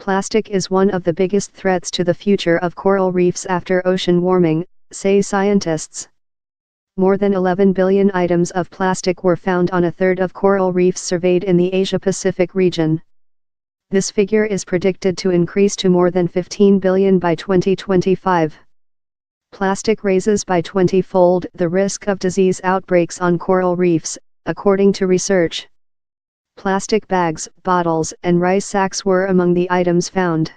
Plastic is one of the biggest threats to the future of coral reefs after ocean warming, say scientists. More than 11 billion items of plastic were found on a third of coral reefs surveyed in the Asia-Pacific region. This figure is predicted to increase to more than 15 billion by 2025. Plastic raises by 20-fold the risk of disease outbreaks on coral reefs, according to research. Plastic bags, bottles, and rice sacks were among the items found.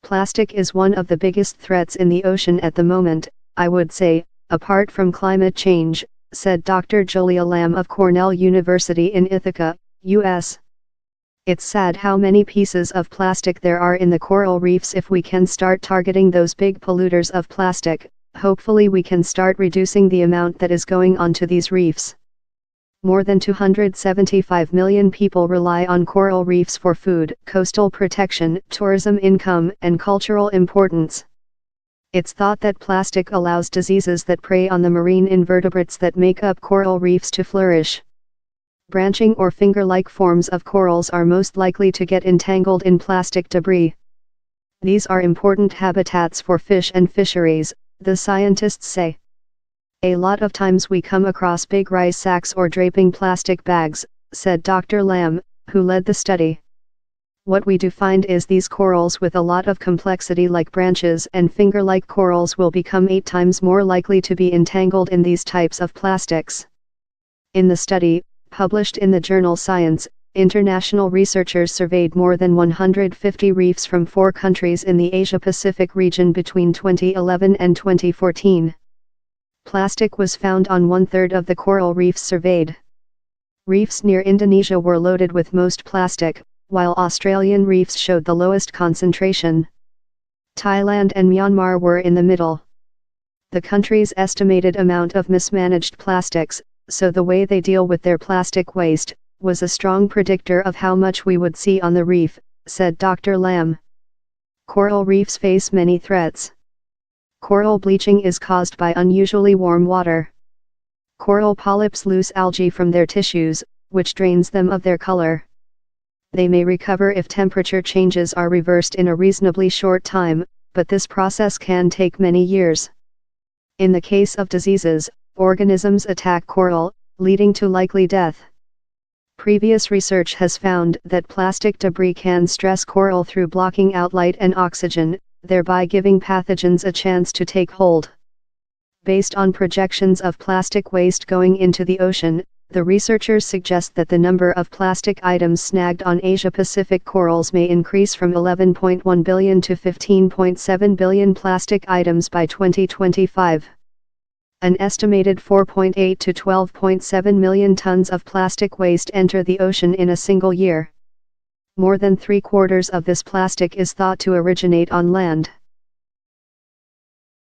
Plastic is one of the biggest threats in the ocean at the moment, I would say, apart from climate change, said Dr. Julia Lamb of Cornell University in Ithaca, U.S. It's sad how many pieces of plastic there are in the coral reefs. If we can start targeting those big polluters of plastic, hopefully we can start reducing the amount that is going onto these reefs. More than 275 million people rely on coral reefs for food, coastal protection, tourism income, and cultural importance. It's thought that plastic allows diseases that prey on the marine invertebrates that make up coral reefs to flourish. Branching or finger-like forms of corals are most likely to get entangled in plastic debris. These are important habitats for fish and fisheries, the scientists say. A lot of times we come across big rice sacks or draping plastic bags, said Dr. Lamb, who led the study. What we do find is these corals with a lot of complexity like branches and finger-like corals will become 8 times more likely to be entangled in these types of plastics. In the study, published in the journal Science, international researchers surveyed more than 150 reefs from 4 countries in the Asia-Pacific region between 2011 and 2014. Plastic was found on 1/3 of the coral reefs surveyed. Reefs near Indonesia were loaded with most plastic, while Australian reefs showed the lowest concentration. Thailand and Myanmar were in the middle. The countries' estimated amount of mismanaged plastics, so the way they deal with their plastic waste, was a strong predictor of how much we would see on the reef, said Dr. Lamb. Coral reefs face many threats. Coral bleaching is caused by unusually warm water. Coral polyps lose algae from their tissues, which drains them of their color. They may recover if temperature changes are reversed in a reasonably short time, but this process can take many years. In the case of diseases, organisms attack coral, leading to likely death. Previous research has found that plastic debris can stress coral through blocking out light and oxygen, thereby giving pathogens a chance to take hold. Based on projections of plastic waste going into the ocean, the researchers suggest that the number of plastic items snagged on Asia-Pacific corals may increase from 11.1 billion to 15.7 billion plastic items by 2025. An estimated 4.8 to 12.7 million tons of plastic waste enter the ocean in a single year. More than 3/4 of this plastic is thought to originate on land.